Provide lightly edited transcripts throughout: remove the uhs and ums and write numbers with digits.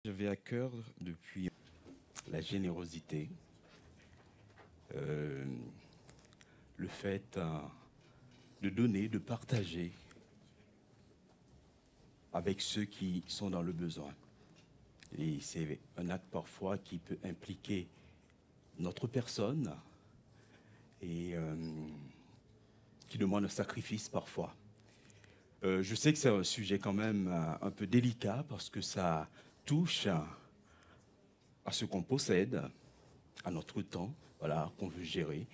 J'avais à cœur depuis la générosité, euh, le fait de donner, de partager avec ceux qui sont dans le besoin. Et c'est un acte parfois qui peut impliquer notre personne et qui demande un sacrifice parfois. Je sais que c'est un sujet quand même un peu délicat parce que ça touche à ce qu'on possède, à notre temps, voilà, qu'on veut gérer.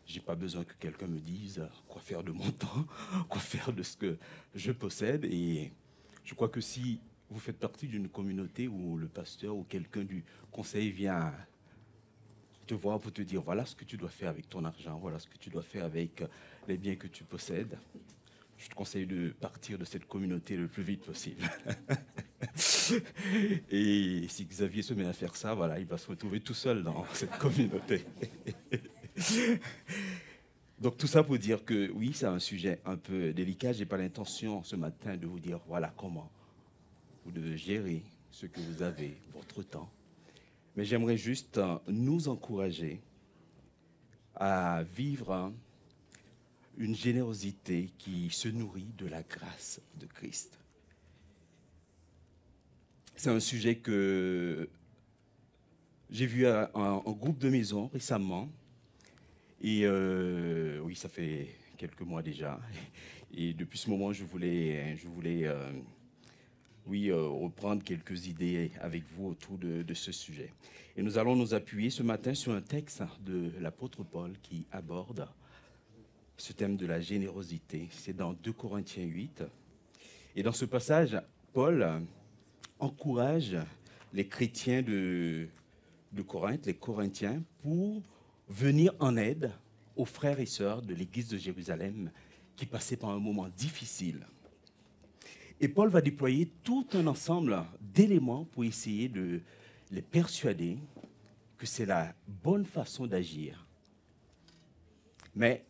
J'ai pas besoin que quelqu'un me dise quoi faire de mon temps, quoi faire de ce que je possède. Et je crois que si vous faites partie d'une communauté où le pasteur ou quelqu'un du conseil vient te voir pour te dire voilà ce que tu dois faire avec ton argent, voilà ce que tu dois faire avec les biens que tu possèdes, je te conseille de partir de cette communauté le plus vite possible. Et si Xavier se met à faire ça, voilà, il va se retrouver tout seul dans cette communauté. Donc tout ça pour dire que oui, c'est un sujet un peu délicat. Je n'ai pas l'intention ce matin de vous dire voilà comment vous devez gérer ce que vous avez, votre temps. Mais j'aimerais juste nous encourager à vivre une générosité qui se nourrit de la grâce de Christ. C'est un sujet que j'ai vu en groupe de maison récemment. Et oui, ça fait quelques mois déjà. Et depuis ce moment, je voulais reprendre quelques idées avec vous autour de ce sujet. Et nous allons nous appuyer ce matin sur un texte de l'apôtre Paul qui aborde ce thème de la générosité. C'est dans 2 Corinthiens 8. Et dans ce passage, Paul encourage les chrétiens de Corinthe, les Corinthiens, pour venir en aide aux frères et sœurs de l'église de Jérusalem qui passaient par un moment difficile. Et Paul va déployer tout un ensemble d'éléments pour essayer de les persuader que c'est la bonne façon d'agir. Mais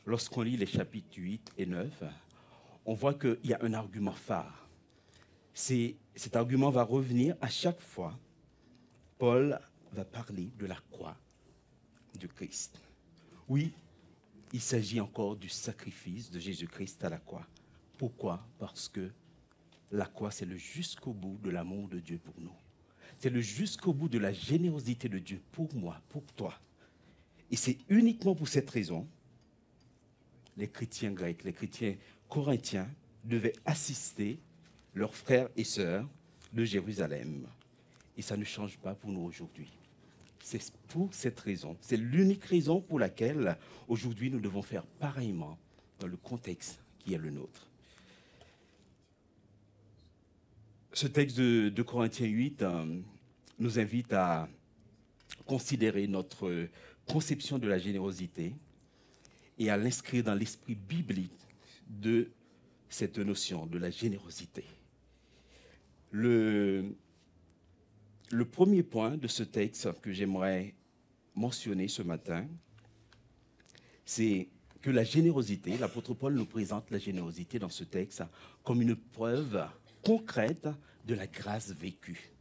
lorsqu'on lit les chapitres 8 et 9, on voit qu'il y a un argument phare. Cet argument va revenir à chaque fois. Paul va parler de la croix de Christ. Oui, il s'agit encore du sacrifice de Jésus-Christ à la croix. Pourquoi? Parce que la croix, c'est le jusqu'au bout de l'amour de Dieu pour nous. C'est le jusqu'au bout de la générosité de Dieu pour moi, pour toi. Et c'est uniquement pour cette raison, les chrétiens grecs, les chrétiens corinthiens devaient assister leurs frères et sœurs de Jérusalem. Et ça ne change pas pour nous aujourd'hui. C'est pour cette raison, c'est l'unique raison pour laquelle aujourd'hui nous devons faire pareillement dans le contexte qui est le nôtre. Ce texte de Corinthiens 8 nous invite à considérer notre conception de la générosité et à l'inscrire dans l'esprit biblique de cette notion de la générosité. Le premier point de ce texte que j'aimerais mentionner ce matin, c'est que la générosité, l'apôtre Paul nous présente la générosité dans ce texte comme une preuve concrète de la grâce vécue.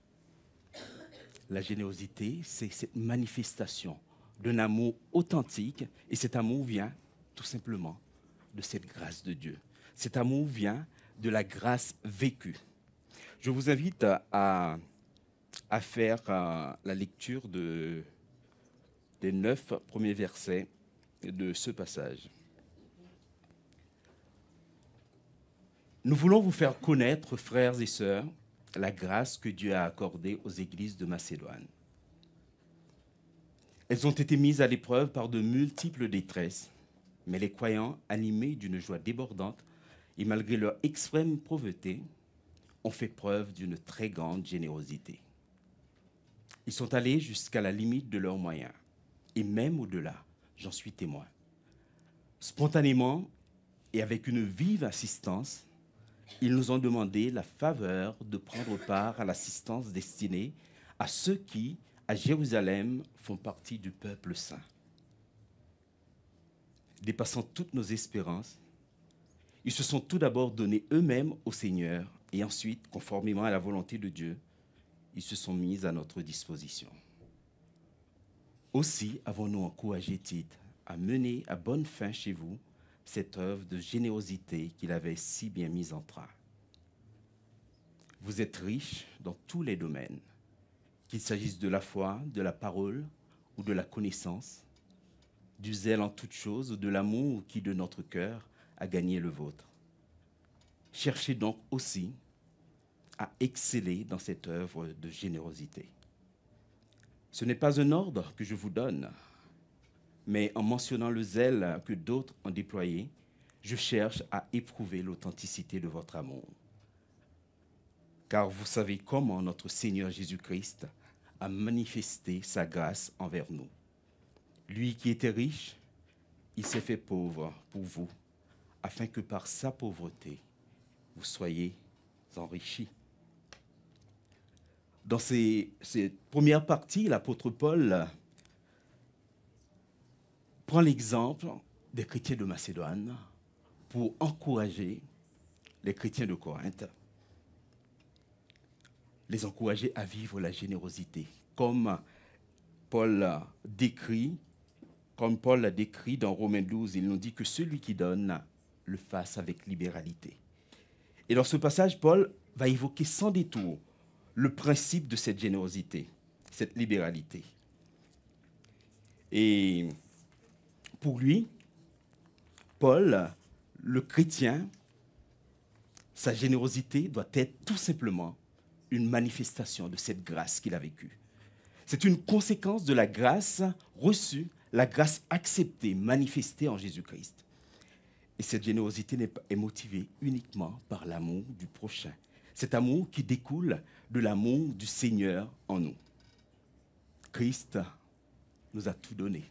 La générosité, c'est cette manifestation d'un amour authentique, et cet amour vient tout simplement de cette grâce de Dieu. Cet amour vient de la grâce vécue. Je vous invite à faire la lecture des 9 premiers versets de ce passage. Nous voulons vous faire connaître, frères et sœurs, la grâce que Dieu a accordée aux églises de Macédoine. Elles ont été mises à l'épreuve par de multiples détresses, mais les croyants, animés d'une joie débordante et malgré leur extrême pauvreté, ont fait preuve d'une très grande générosité. Ils sont allés jusqu'à la limite de leurs moyens, et même au-delà, j'en suis témoin. Spontanément et avec une vive assistance, ils nous ont demandé la faveur de prendre part à l'assistance destinée à ceux qui, à Jérusalem, font partie du peuple saint. Dépassant toutes nos espérances, ils se sont tout d'abord donnés eux-mêmes au Seigneur et ensuite, conformément à la volonté de Dieu, ils se sont mis à notre disposition. Aussi avons-nous encouragé Tite à mener à bonne fin chez vous cette œuvre de générosité qu'il avait si bien mise en train. Vous êtes riches dans tous les domaines, qu'il s'agisse de la foi, de la parole ou de la connaissance, du zèle en toutes choses ou de l'amour qui de notre cœur a gagné le vôtre. Cherchez donc aussi à exceller dans cette œuvre de générosité. Ce n'est pas un ordre que je vous donne, mais en mentionnant le zèle que d'autres ont déployé, je cherche à éprouver l'authenticité de votre amour. Car vous savez comment notre Seigneur Jésus-Christ a manifesté sa grâce envers nous. Lui qui était riche, il s'est fait pauvre pour vous, afin que par sa pauvreté, vous soyez enrichis. Dans cette première partie, l'apôtre Paul prend l'exemple des chrétiens de Macédoine pour encourager les chrétiens de Corinthe, les encourager à vivre la générosité, comme Paul l'a décrit dans Romains 12, il nous dit que celui qui donne le fasse avec libéralité. Et dans ce passage, Paul va évoquer sans détour le principe de cette générosité, cette libéralité. Et pour lui, Paul, le chrétien, sa générosité doit être tout simplement une manifestation de cette grâce qu'il a vécue. C'est une conséquence de la grâce reçue, la grâce acceptée, manifestée en Jésus-Christ. Et cette générosité est motivée uniquement par l'amour du prochain. Cet amour qui découle de l'amour du Seigneur en nous. Christ nous a tout donné.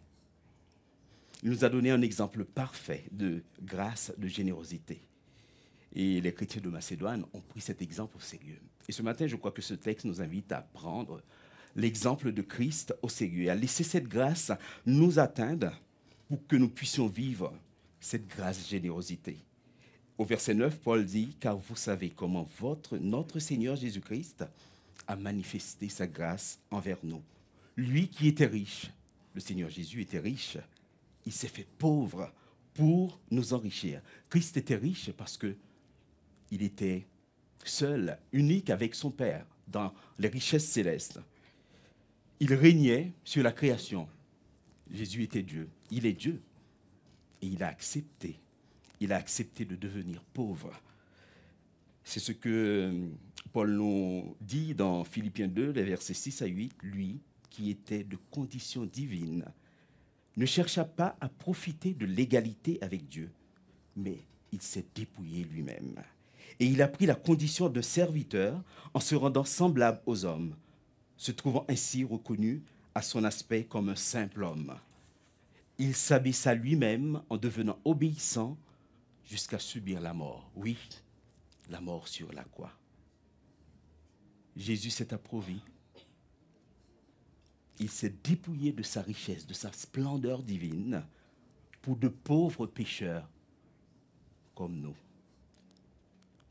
Il nous a donné un exemple parfait de grâce, de générosité. Et les chrétiens de Macédoine ont pris cet exemple au sérieux. Et ce matin, je crois que ce texte nous invite à prendre l'exemple de Christ au sérieux et à laisser cette grâce nous atteindre pour que nous puissions vivre cette grâce générosité. Au verset 9, Paul dit « Car vous savez comment notre Seigneur Jésus-Christ a manifesté sa grâce envers nous. Lui qui était riche, le Seigneur Jésus était riche, il s'est fait pauvre pour nous enrichir. » Christ était riche parce qu'il était seul, unique avec son Père dans les richesses célestes. Il régnait sur la création. Jésus était Dieu. Il est Dieu. Et il a accepté. Il a accepté de devenir pauvre. C'est ce que Paul nous dit dans Philippiens 2, les versets 6 à 8. Lui, qui était de condition divine, ne chercha pas à profiter de l'égalité avec Dieu, mais il s'est dépouillé lui-même. Et il a pris la condition de serviteur en se rendant semblable aux hommes, se trouvant ainsi reconnu à son aspect comme un simple homme. Il s'abaissa lui-même en devenant obéissant jusqu'à subir la mort. Oui, la mort sur la croix. Jésus s'est appauvri. Il s'est dépouillé de sa richesse, de sa splendeur divine pour de pauvres pécheurs comme nous.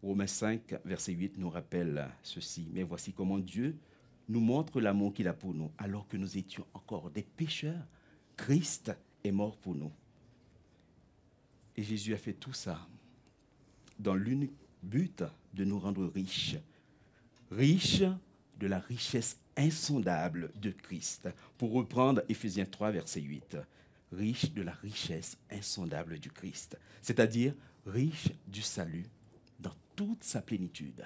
Romains 5, verset 8 nous rappelle ceci. Mais voici comment Dieu nous montre l'amour qu'il a pour nous. Alors que nous étions encore des pécheurs, Christ est mort pour nous. Et Jésus a fait tout ça dans l'unique but de nous rendre riches. Riches de la richesse insondable de Christ. Pour reprendre Éphésiens 3, verset 8. Riches de la richesse insondable du Christ. C'est-à-dire riches du salut dans toute sa plénitude.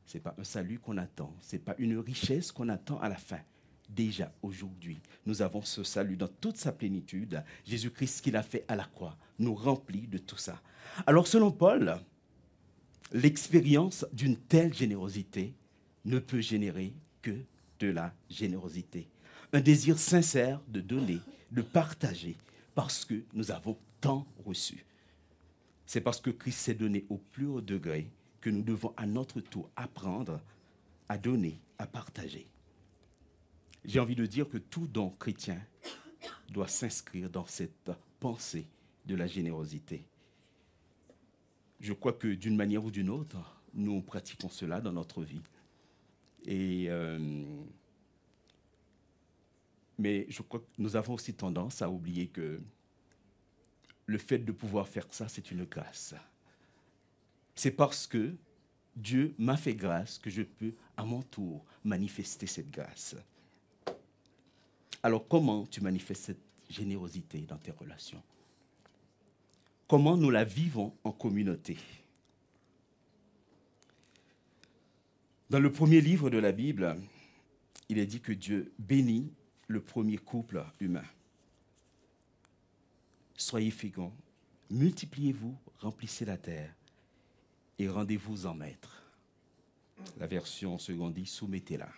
Ce n'est pas un salut qu'on attend, ce n'est pas une richesse qu'on attend à la fin. Déjà aujourd'hui, nous avons ce salut dans toute sa plénitude. Jésus-Christ, ce qu'il a fait à la croix, nous remplit de tout ça. Alors selon Paul, l'expérience d'une telle générosité ne peut générer que de la générosité. Un désir sincère de donner, de partager, parce que nous avons tant reçu. C'est parce que Christ s'est donné au plus haut degré que nous devons à notre tour apprendre à donner, à partager. J'ai envie de dire que tout don chrétien doit s'inscrire dans cette pensée de la générosité. Je crois que d'une manière ou d'une autre, nous pratiquons cela dans notre vie. Et Mais je crois que nous avons aussi tendance à oublier que le fait de pouvoir faire ça, c'est une grâce. C'est parce que Dieu m'a fait grâce que je peux, à mon tour, manifester cette grâce. Alors, comment tu manifestes cette générosité dans tes relations? Comment nous la vivons en communauté? Dans le premier livre de la Bible, il est dit que Dieu bénit le premier couple humain. Soyez féconds, multipliez-vous, remplissez la terre et rendez-vous en maître. La version seconde dit, soumettez-la.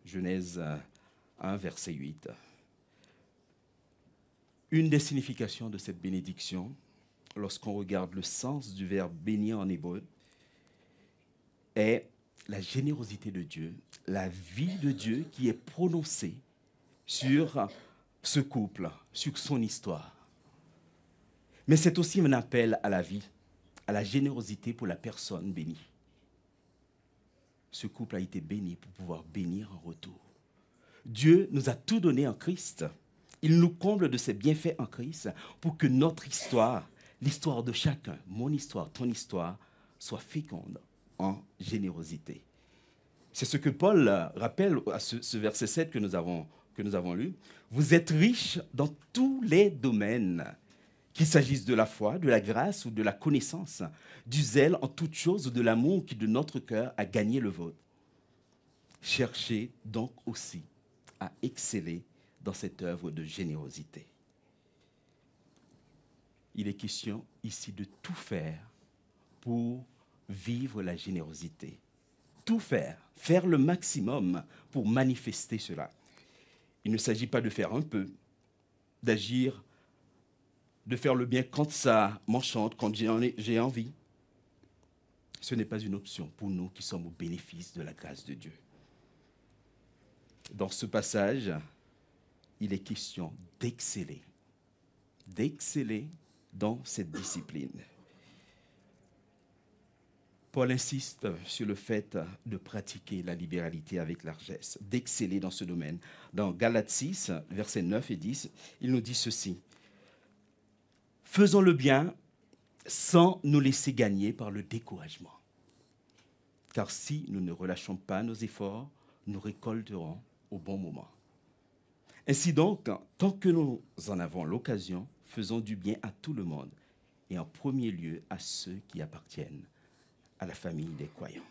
Genèse 1, verset 8. Une des significations de cette bénédiction, lorsqu'on regarde le sens du verbe bénir en hébreu, est la générosité de Dieu, la vie de Dieu qui est prononcée sur ce couple, sur son histoire. Mais c'est aussi un appel à la vie, à la générosité pour la personne bénie. Ce couple a été béni pour pouvoir bénir en retour. Dieu nous a tout donné en Christ. Il nous comble de ses bienfaits en Christ pour que notre histoire, l'histoire de chacun, mon histoire, ton histoire, soit féconde en générosité. C'est ce que Paul rappelle à ce verset 7 que nous avons lu. Vous êtes riches dans tous les domaines, qu'il s'agisse de la foi, de la grâce ou de la connaissance, du zèle en toutes choses ou de l'amour qui de notre cœur a gagné le vôtre. Cherchez donc aussi à exceller dans cette œuvre de générosité. Il est question ici de tout faire pour vivre la générosité. Tout faire, faire le maximum pour manifester cela. Il ne s'agit pas de faire un peu, d'agir, de faire le bien quand ça m'enchante, quand j'ai envie. Ce n'est pas une option pour nous qui sommes au bénéfice de la grâce de Dieu. Dans ce passage, il est question d'exceller dans cette discipline. Paul insiste sur le fait de pratiquer la libéralité avec largesse, d'exceller dans ce domaine. Dans Galates 6, versets 9 et 10, il nous dit ceci. Faisons le bien sans nous laisser gagner par le découragement. Car si nous ne relâchons pas nos efforts, nous récolterons au bon moment. Ainsi donc, tant que nous en avons l'occasion, faisons du bien à tout le monde et en premier lieu à ceux qui appartiennent à la famille des croyants.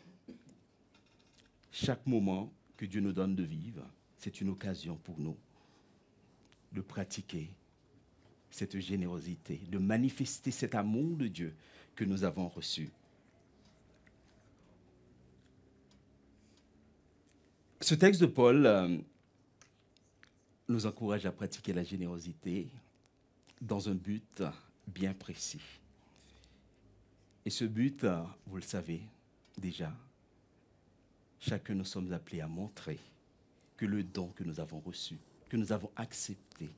Chaque moment que Dieu nous donne de vivre, c'est une occasion pour nous de pratiquer cette générosité, de manifester cet amour de Dieu que nous avons reçu. Ce texte de Paul nous encourage à pratiquer la générosité dans un but bien précis. Et ce but, vous le savez déjà, chacun nous sommes appelés à montrer que le don que nous avons reçu, que nous avons accepté,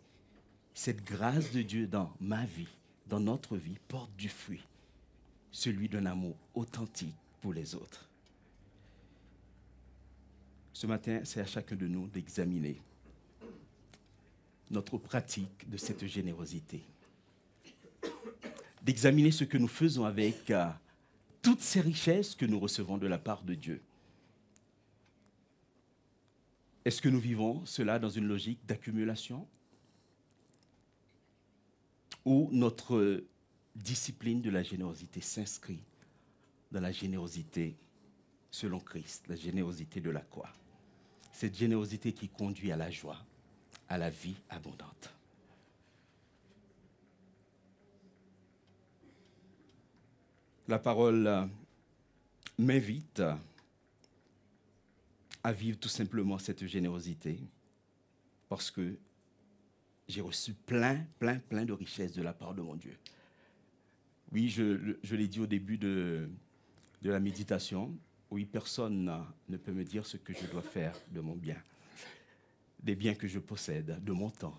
cette grâce de Dieu dans ma vie, dans notre vie, porte du fruit, celui d'un amour authentique pour les autres. Ce matin, c'est à chacun de nous d'examiner notre pratique de cette générosité, d'examiner ce que nous faisons avec toutes ces richesses que nous recevons de la part de Dieu. Est-ce que nous vivons cela dans une logique d'accumulation? Ou notre discipline de la générosité s'inscrit dans la générosité selon Christ, la générosité de la croix? Cette générosité qui conduit à la joie, à la vie abondante. La parole m'invite à vivre tout simplement cette générosité parce que j'ai reçu plein de richesses de la part de mon Dieu. Oui, je l'ai dit au début de la méditation, oui, personne ne peut me dire ce que je dois faire de mon bien, des biens que je possède, de mon temps.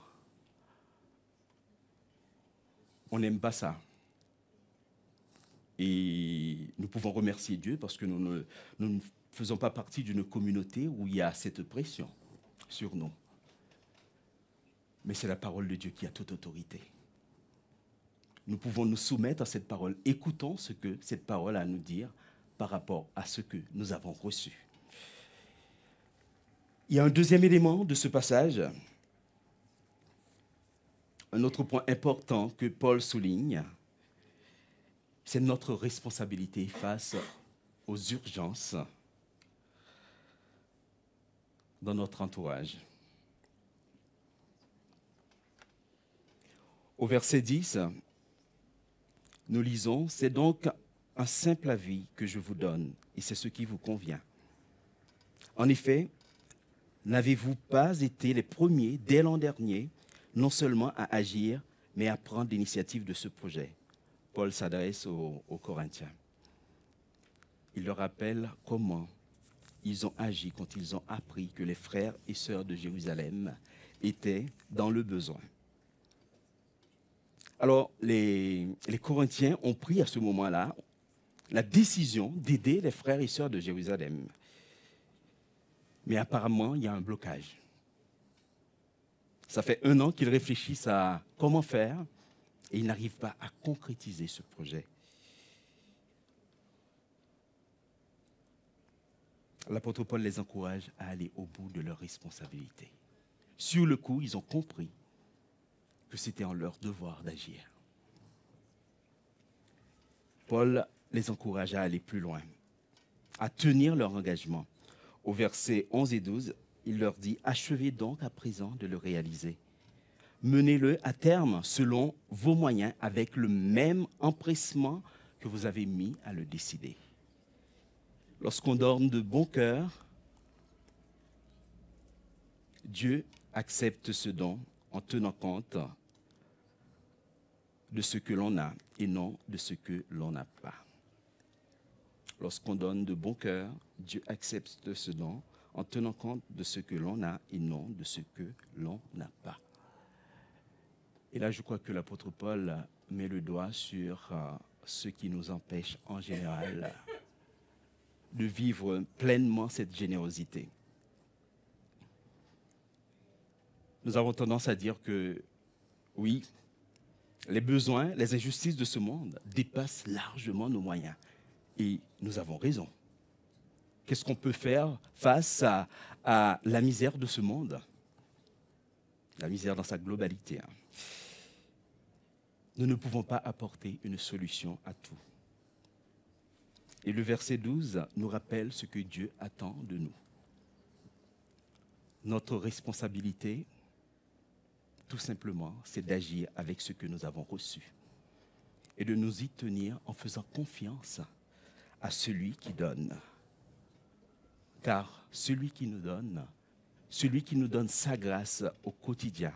On n'aime pas ça. Et nous pouvons remercier Dieu parce que nous ne faisons pas partie d'une communauté où il y a cette pression sur nous. Mais c'est la parole de Dieu qui a toute autorité. Nous pouvons nous soumettre à cette parole. Écoutons ce que cette parole a à nous dire par rapport à ce que nous avons reçu. Il y a un deuxième élément de ce passage, un autre point important que Paul souligne, c'est notre responsabilité face aux urgences dans notre entourage. Au verset 10, nous lisons, « C'est donc un simple avis que je vous donne, et c'est ce qui vous convient. En effet, n'avez-vous pas été les premiers, dès l'an dernier, non seulement à agir, mais à prendre l'initiative de ce projet ?» Paul s'adresse aux Corinthiens. Il leur rappelle comment ils ont agi quand ils ont appris que les frères et sœurs de Jérusalem étaient dans le besoin. Alors, les Corinthiens ont pris à ce moment-là la décision d'aider les frères et sœurs de Jérusalem. Mais apparemment, il y a un blocage. Ça fait 1 an qu'ils réfléchissent à comment faire et ils n'arrivent pas à concrétiser ce projet. L'apôtre Paul les encourage à aller au bout de leurs responsabilités. Sur le coup, ils ont compris que c'était en leur devoir d'agir. Paul les encourage à aller plus loin, à tenir leur engagement. Au verset 11 et 12, il leur dit « Achevez donc à présent de le réaliser. Menez-le à terme selon vos moyens avec le même empressement que vous avez mis à le décider. » Lorsqu'on donne de bon cœur, Dieu accepte ce don en tenant compte de ce que l'on a et non de ce que l'on n'a pas. Lorsqu'on donne de bon cœur, Dieu accepte ce don en tenant compte de ce que l'on a et non de ce que l'on n'a pas. Et là, je crois que l'apôtre Paul met le doigt sur ce qui nous empêche en général de vivre pleinement cette générosité. Nous avons tendance à dire que, oui, les besoins, les injustices de ce monde dépassent largement nos moyens. Et nous avons raison. Qu'est-ce qu'on peut faire face à la misère de ce monde? La misère dans sa globalité. Nous ne pouvons pas apporter une solution à tout. Et le verset 12 nous rappelle ce que Dieu attend de nous. Notre responsabilité, tout simplement, c'est d'agir avec ce que nous avons reçu et de nous y tenir en faisant confiance à celui qui donne. Car celui qui nous donne sa grâce au quotidien,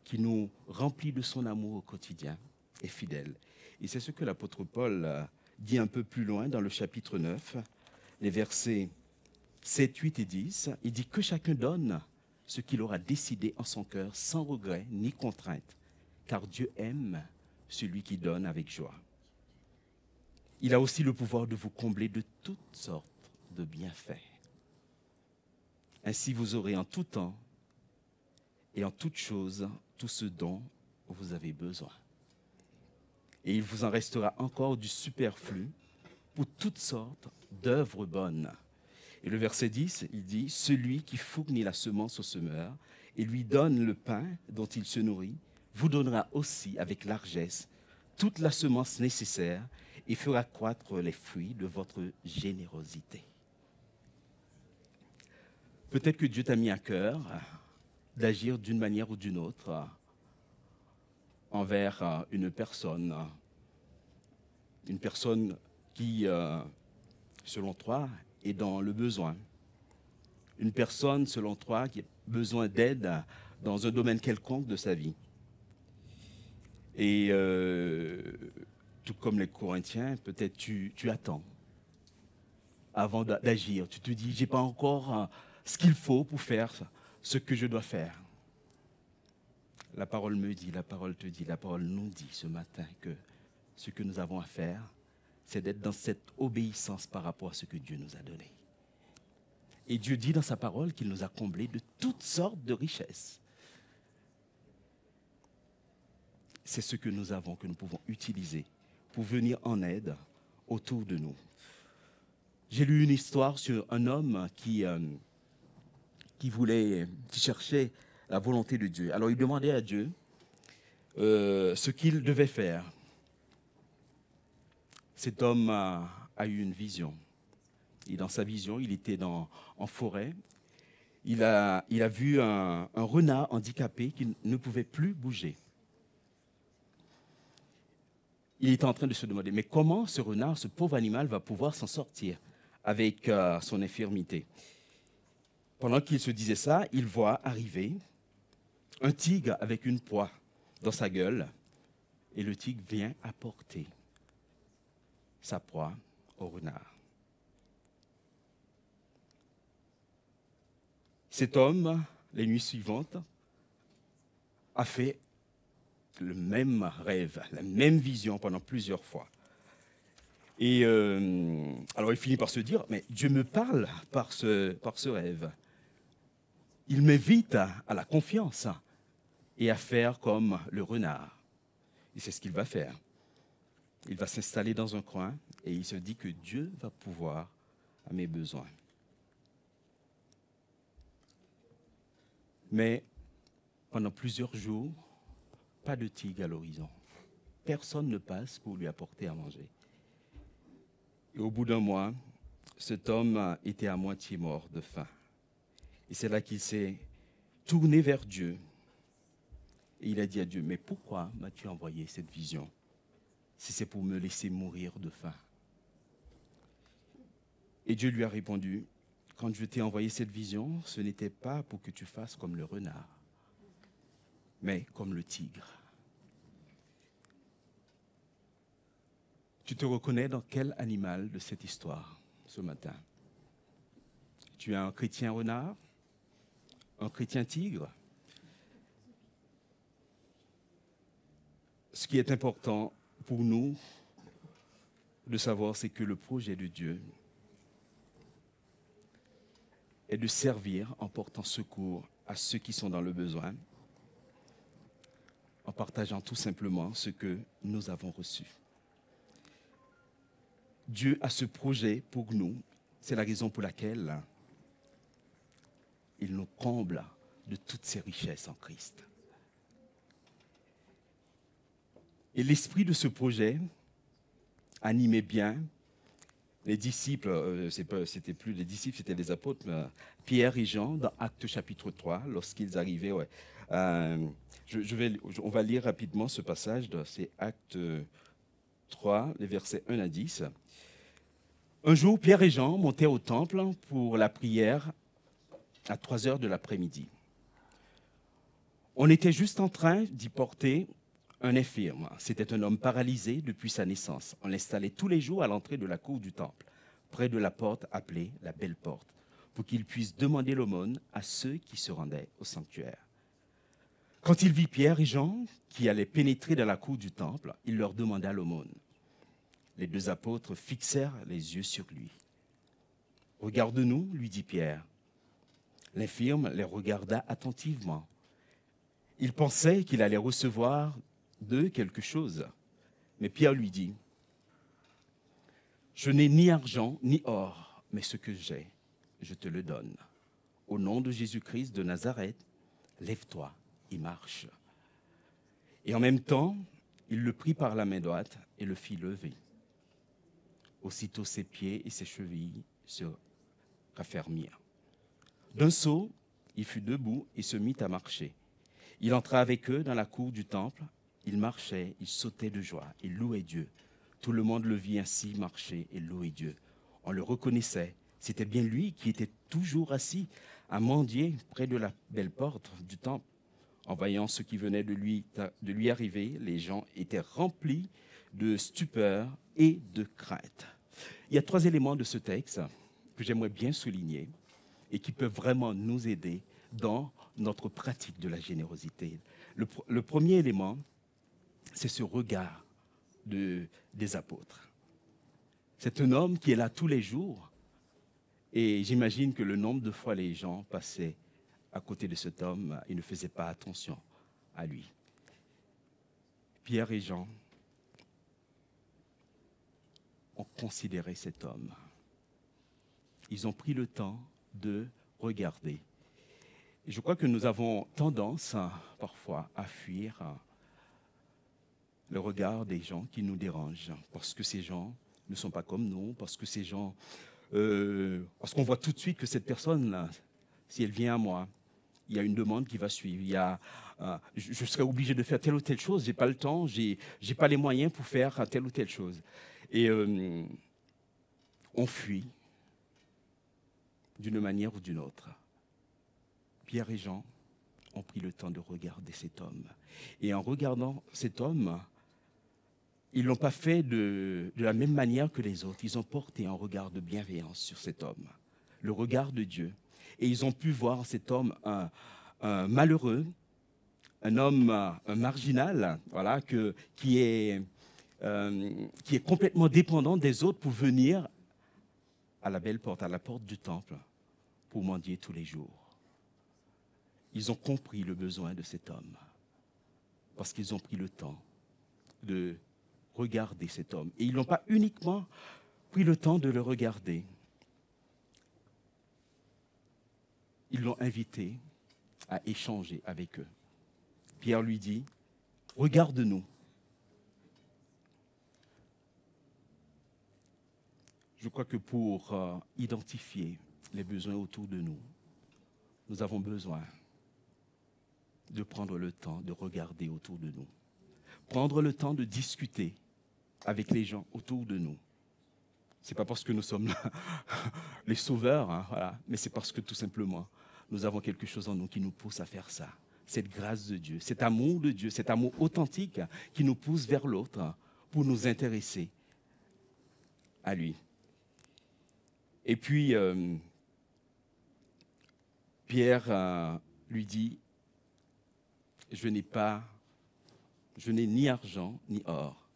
qui nous remplit de son amour au quotidien, est fidèle. Et c'est ce que l'apôtre Paul dit un peu plus loin dans le chapitre 9, les versets 7, 8 et 10. Il dit que chacun donne ce qu'il aura décidé en son cœur, sans regret ni contrainte, car Dieu aime celui qui donne avec joie. Il a aussi le pouvoir de vous combler de toutes sortes de bienfaits. Ainsi, vous aurez en tout temps et en toute chose tout ce dont vous avez besoin. Et il vous en restera encore du superflu pour toutes sortes d'œuvres bonnes. Et le verset 10, il dit « Celui qui fournit la semence au semeur et lui donne le pain dont il se nourrit, vous donnera aussi avec largesse toute la semence nécessaire et fera croître les fruits de votre générosité. » Peut-être que Dieu t'a mis à cœur d'agir d'une manière ou d'une autre envers une personne qui, selon toi, est dans le besoin. Une personne, selon toi, qui a besoin d'aide dans un domaine quelconque de sa vie. Et tout comme les Corinthiens, peut-être tu attends avant d'agir. Tu te dis, j'ai pas encore ce qu'il faut pour faire ce que je dois faire. La parole me dit, la parole te dit, la parole nous dit ce matin que ce que nous avons à faire, c'est d'être dans cette obéissance par rapport à ce que Dieu nous a donné. Et Dieu dit dans sa parole qu'il nous a comblés de toutes sortes de richesses. C'est ce que nous avons, que nous pouvons utiliser pour venir en aide autour de nous. J'ai lu une histoire sur un homme qui cherchait la volonté de Dieu. Alors il demandait à Dieu ce qu'il devait faire. Cet homme a eu une vision. Et dans sa vision, il était en forêt. Il a vu un renard handicapé qui ne pouvait plus bouger. Il était en train de se demander, mais comment ce renard, ce pauvre animal, va pouvoir s'en sortir avec son infirmité? Pendant qu'il se disait ça, il voit arriver un tigre avec une proie dans sa gueule, et le tigre vient apporter sa proie au renard. Cet homme, les nuits suivantes, a fait le même rêve, la même vision pendant plusieurs fois. Et alors il finit par se dire, mais Dieu me parle par ce rêve. Il m'invite à la confiance et à faire comme le renard. Et c'est ce qu'il va faire. Il va s'installer dans un coin et il se dit que Dieu va pouvoir à mes besoins. Mais pendant plusieurs jours, pas de tigre à l'horizon. Personne ne passe pour lui apporter à manger. Et au bout d'un mois, cet homme était à moitié mort de faim. Et c'est là qu'il s'est tourné vers Dieu. Et il a dit à Dieu, mais pourquoi m'as-tu envoyé cette vision si c'est pour me laisser mourir de faim? Et Dieu lui a répondu, quand je t'ai envoyé cette vision, ce n'était pas pour que tu fasses comme le renard, mais comme le tigre. Tu te reconnais dans quel animal de cette histoire ce matin? Tu es un chrétien renard? Un chrétien tigre? Ce qui est important pour nous de savoir, c'est que le projet de Dieu est de servir en portant secours à ceux qui sont dans le besoin, en partageant tout simplement ce que nous avons reçu. Dieu a ce projet pour nous. C'est la raison pour laquelle il nous comble de toutes ses richesses en Christ. Et l'esprit de ce projet animait bien les disciples, c'était plus les disciples, c'était les apôtres, Pierre et Jean, dans Actes chapitre 3, lorsqu'ils arrivaient. On va lire rapidement ce passage, c'est Actes 3, les versets 1 à 10. Un jour, Pierre et Jean montaient au temple pour la prière à 3 heures de l'après-midi. On était juste en train d'y porter un infirme. C'était un homme paralysé depuis sa naissance. On l'installait tous les jours à l'entrée de la cour du temple, près de la porte appelée la Belle Porte, pour qu'il puisse demander l'aumône à ceux qui se rendaient au sanctuaire. Quand il vit Pierre et Jean qui allaient pénétrer dans la cour du temple, il leur demanda l'aumône. Les deux apôtres fixèrent les yeux sur lui. « Regarde-nous, lui dit Pierre. » L'infirme les regarda attentivement. Il pensait qu'il allait recevoir d'eux quelque chose. Mais Pierre lui dit, « Je n'ai ni argent ni or, mais ce que j'ai, je te le donne. Au nom de Jésus-Christ de Nazareth, lève-toi et marche. » Et en même temps, il le prit par la main droite et le fit lever. Aussitôt ses pieds et ses chevilles se raffermirent. D'un saut, il fut debout et se mit à marcher. Il entra avec eux dans la cour du temple. Il marchait, il sautait de joie, il louait Dieu. Tout le monde le vit ainsi marcher et louer Dieu. On le reconnaissait. C'était bien lui qui était toujours assis à mendier près de la belle porte du temple. En voyant ce qui venait de lui arriver, les gens étaient remplis de stupeur et de crainte. Il y a 3 éléments de ce texte que j'aimerais bien souligner et qui peuvent vraiment nous aider dans notre pratique de la générosité. Le premier élément, c'est ce regard des apôtres. C'est un homme qui est là tous les jours. Et j'imagine que le nombre de fois les gens passaient à côté de cet homme, ils ne faisaient pas attention à lui. Pierre et Jean ont considéré cet homme. Ils ont pris le temps de regarder. Et je crois que nous avons tendance parfois à fuir le regard des gens qui nous dérangent, parce que ces gens ne sont pas comme nous, parce que ces gens, parce qu'on voit tout de suite que cette personne-là, si elle vient à moi, il y a une demande qui va suivre. Je serai obligé de faire telle ou telle chose. J'ai pas le temps, j'ai pas les moyens pour faire telle ou telle chose. Et on fuit d'une manière ou d'une autre. Pierre et Jean ont pris le temps de regarder cet homme. Et en regardant cet homme, ils ne l'ont pas fait de la même manière que les autres. Ils ont porté un regard de bienveillance sur cet homme, le regard de Dieu. Et ils ont pu voir cet homme un malheureux, un homme un marginal, voilà, qui est complètement dépendant des autres pour venir à la belle porte, à la porte du temple, pour mendier tous les jours. Ils ont compris le besoin de cet homme parce qu'ils ont pris le temps de regarder cet homme. Et ils n'ont pas uniquement pris le temps de le regarder. Ils l'ont invité à échanger avec eux. Pierre lui dit, « Regarde-nous. » Je crois que pour identifier les besoins autour de nous, nous avons besoin de prendre le temps de regarder autour de nous. Prendre le temps de discuter avec les gens autour de nous. Ce n'est pas parce que nous sommes là, les sauveurs, hein, voilà, mais c'est parce que tout simplement, nous avons quelque chose en nous qui nous pousse à faire ça. Cette grâce de Dieu, cet amour de Dieu, cet amour authentique qui nous pousse vers l'autre pour nous intéresser à lui. Et puis, Pierre lui dit, je n'ai ni argent ni or,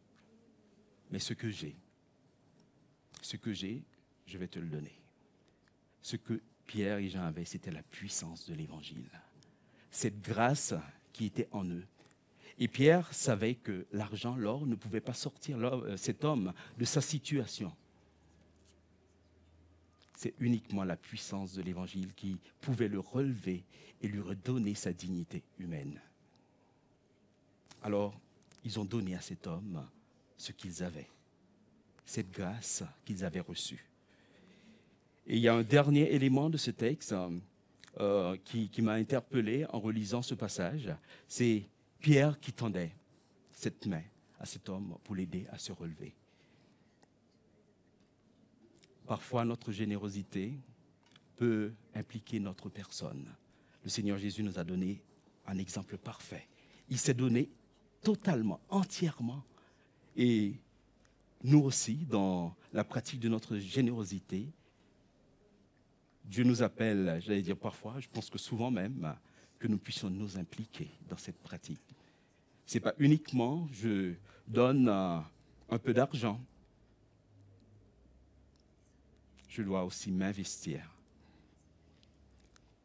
mais ce que j'ai, je vais te le donner. Ce que Pierre et Jean avaient, c'était la puissance de l'évangile. Cette grâce qui était en eux. Et Pierre savait que l'argent, l'or, ne pouvait pas sortir cet homme de sa situation. C'est uniquement la puissance de l'évangile qui pouvait le relever et lui redonner sa dignité humaine. Alors, ils ont donné à cet homme ce qu'ils avaient, cette grâce qu'ils avaient reçue. Et il y a un dernier élément de ce texte qui m'a interpellé en relisant ce passage, c'est Pierre qui tendait cette main à cet homme pour l'aider à se relever. Parfois, notre générosité peut impliquer notre personne. Le Seigneur Jésus nous a donné un exemple parfait. Il s'est donné totalement, entièrement. Et nous aussi, dans la pratique de notre générosité, Dieu nous appelle, j'allais dire parfois, je pense que souvent même, que nous puissions nous impliquer dans cette pratique. Ce n'est pas uniquement je donne un peu d'argent. Je dois aussi m'investir.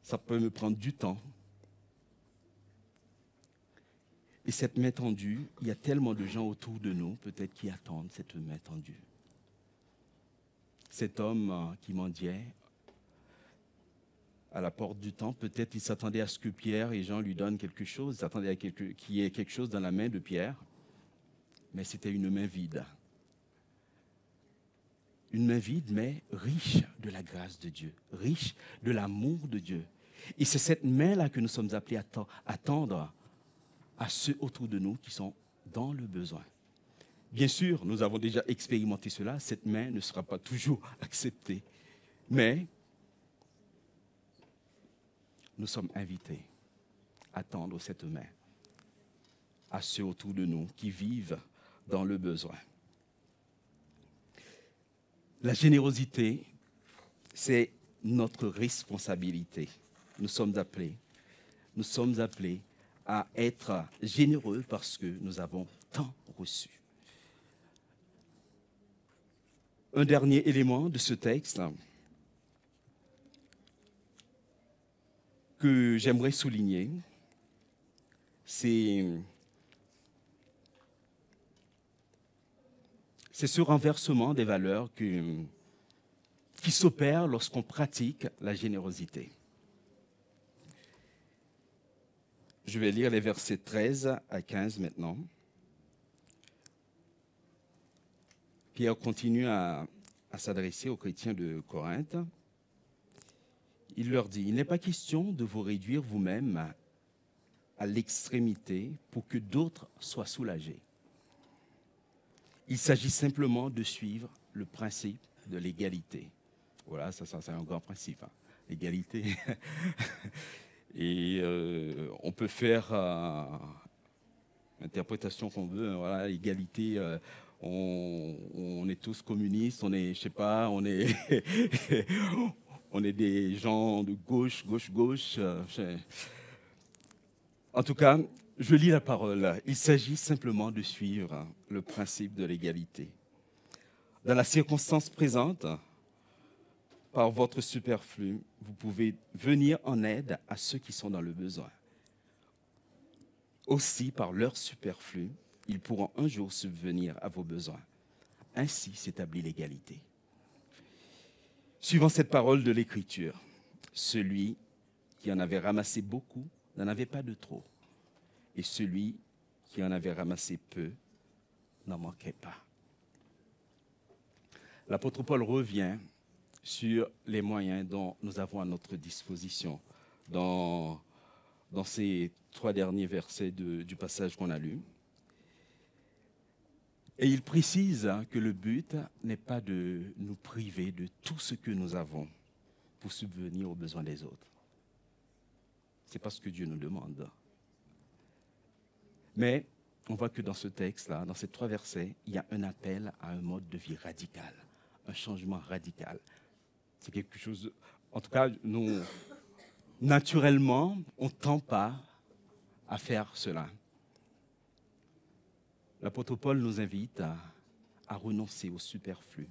Ça peut me prendre du temps. Et cette main tendue, il y a tellement de gens autour de nous, peut-être, qui attendent cette main tendue. Cet homme qui mendiait à la porte du temple, peut-être il s'attendait à ce que Pierre et Jean lui donnent quelque chose, il s'attendait à qu'il y ait quelque chose dans la main de Pierre, mais c'était une main vide. Une main vide, mais riche de la grâce de Dieu, riche de l'amour de Dieu. Et c'est cette main-là que nous sommes appelés à tendre à ceux autour de nous qui sont dans le besoin. Bien sûr, nous avons déjà expérimenté cela, cette main ne sera pas toujours acceptée, mais nous sommes invités à tendre cette main à ceux autour de nous qui vivent dans le besoin. La générosité, c'est notre responsabilité. Nous sommes appelés à être généreux parce que nous avons tant reçu. un dernier élément de ce texte que j'aimerais souligner, c'est ce renversement des valeurs qui s'opère lorsqu'on pratique la générosité. Je vais lire les versets 13 à 15 maintenant. Pierre continue à s'adresser aux chrétiens de Corinthe. Il leur dit, « Il n'est pas question de vous réduire vous-même à l'extrémité pour que d'autres soient soulagés. Il s'agit simplement de suivre le principe de l'égalité. » Voilà, ça c'est un grand principe, hein, l'égalité. Et on peut faire l'interprétation qu'on veut, hein, voilà, l'égalité. On est tous communistes, on est, je sais pas, on est, on est des gens de gauche. En tout cas, je lis la parole. Il s'agit simplement de suivre le principe de l'égalité. Dans la circonstance présente, par votre superflu, vous pouvez venir en aide à ceux qui sont dans le besoin. Aussi, par leur superflu, ils pourront un jour subvenir à vos besoins. Ainsi s'établit l'égalité. Suivant cette parole de l'Écriture, celui qui en avait ramassé beaucoup n'en avait pas de trop. Et celui qui en avait ramassé peu n'en manquait pas. L'apôtre Paul revient sur les moyens dont nous avons à notre disposition dans ces 3 derniers versets du passage qu'on a lu. Et il précise que le but n'est pas de nous priver de tout ce que nous avons pour subvenir aux besoins des autres. C'est pas ce que Dieu nous demande. Mais on voit que dans ce texte-là, dans ces 3 versets, il y a un appel à un mode de vie radical, un changement radical. C'est quelque chose, en tout cas, nous, naturellement, on ne tend pas à faire cela. L'apôtre Paul nous invite à renoncer au superflu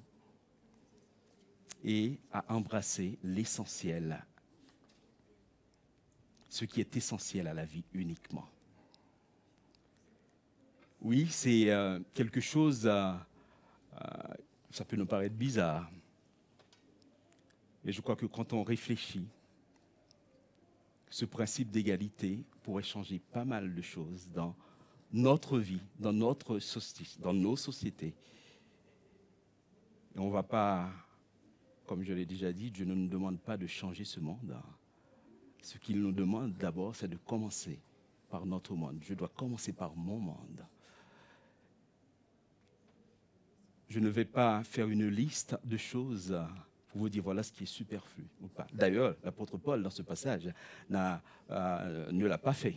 et à embrasser l'essentiel, ce qui est essentiel à la vie uniquement. Oui, c'est quelque chose, ça peut nous paraître bizarre, mais je crois que quand on réfléchit, ce principe d'égalité pourrait changer pas mal de choses dans notre vie, dans nos sociétés. Et on ne va pas, comme je l'ai déjà dit, Dieu ne nous demande pas de changer ce monde. Ce qu'il nous demande d'abord, c'est de commencer par notre monde. Je dois commencer par mon monde. Je ne vais pas faire une liste de choses pour vous dire voilà ce qui est superflu ou pas. D'ailleurs, l'apôtre Paul, dans ce passage, ne l'a pas fait.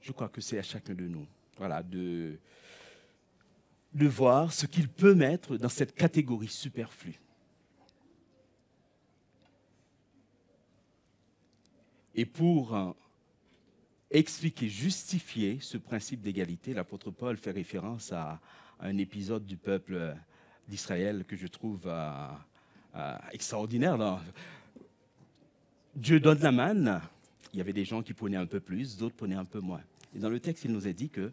Je crois que c'est à chacun de nous, voilà, de voir ce qu'il peut mettre dans cette catégorie superflue. Et pour expliquer, justifier ce principe d'égalité, l'apôtre Paul fait référence à un épisode du peuple d'Israël que je trouve extraordinaire. Dieu donne la manne. Il y avait des gens qui prenaient un peu plus, d'autres prenaient un peu moins. Et dans le texte, il nous est dit que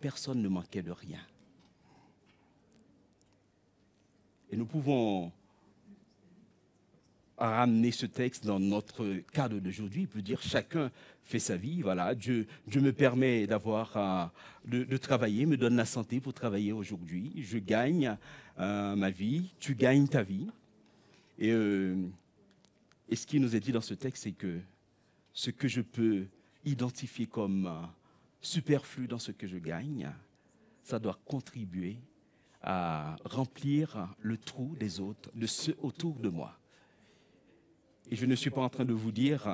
personne ne manquait de rien. Et nous pouvons ramener ce texte dans notre cadre d'aujourd'hui, peut dire chacun fait sa vie, voilà, Dieu me permet de travailler, me donne la santé pour travailler aujourd'hui, je gagne ma vie, tu gagnes ta vie. Et ce qui nous est dit dans ce texte, c'est que ce que je peux identifier comme superflu dans ce que je gagne, ça doit contribuer à remplir le trou des autres, de ceux autour de moi. Et je ne suis pas en train de vous dire,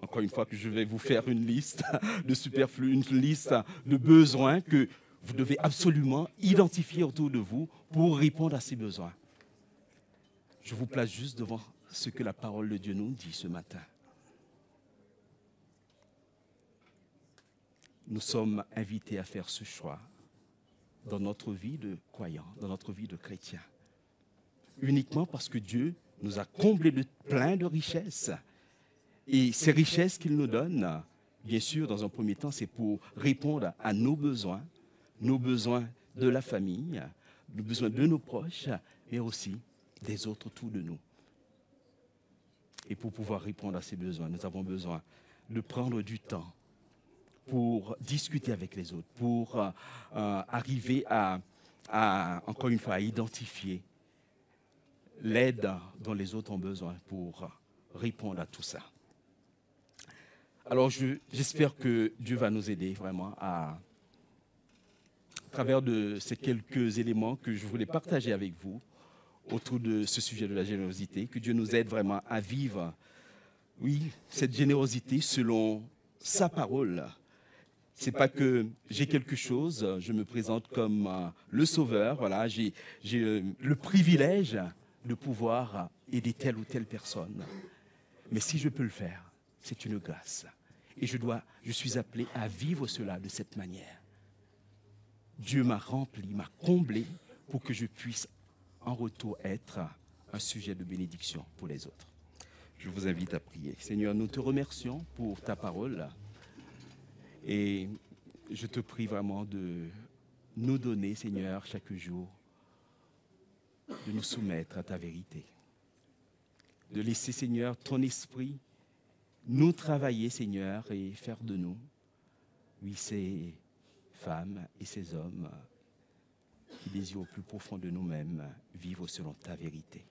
encore une fois, que je vais vous faire une liste de superflu, une liste de besoins que vous devez absolument identifier autour de vous pour répondre à ces besoins. Je vous place juste devant ce que la parole de Dieu nous dit ce matin. Nous sommes invités à faire ce choix dans notre vie de croyants, dans notre vie de chrétiens. uniquement parce que Dieu nous a comblés de plein de richesses. Et ces richesses qu'il nous donne, bien sûr, dans un premier temps, c'est pour répondre à nos besoins de la famille, nos besoins de nos proches, mais aussi des autres autour de nous. Et pour pouvoir répondre à ces besoins, nous avons besoin de prendre du temps pour discuter avec les autres, pour arriver à, encore une fois, à identifier l'aide dont les autres ont besoin pour répondre à tout ça. Alors, j'espère que Dieu va nous aider vraiment à travers de ces quelques éléments que je voulais partager avec vous autour de ce sujet de la générosité, que Dieu nous aide vraiment à vivre, oui, cette générosité selon sa parole. C'est pas que j'ai quelque chose, je me présente comme le sauveur, voilà, j'ai le privilège de pouvoir aider telle ou telle personne. Mais si je peux le faire, c'est une grâce. Et je suis appelé à vivre cela de cette manière. Dieu m'a rempli, m'a comblé pour que je puisse en retour être un sujet de bénédiction pour les autres. Je vous invite à prier. Seigneur, nous te remercions pour ta parole et je te prie vraiment de nous donner, Seigneur, chaque jour, de nous soumettre à ta vérité. De laisser, Seigneur, ton esprit nous travailler, Seigneur, et faire de nous, oui, ces femmes et ces hommes qui désirent au plus profond de nous-mêmes vivre selon ta vérité.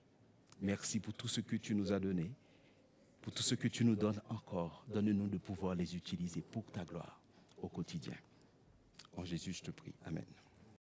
Merci pour tout ce que tu nous as donné, pour tout ce que tu nous donnes encore. Donne-nous de pouvoir les utiliser pour ta gloire au quotidien. En Jésus, je te prie. Amen.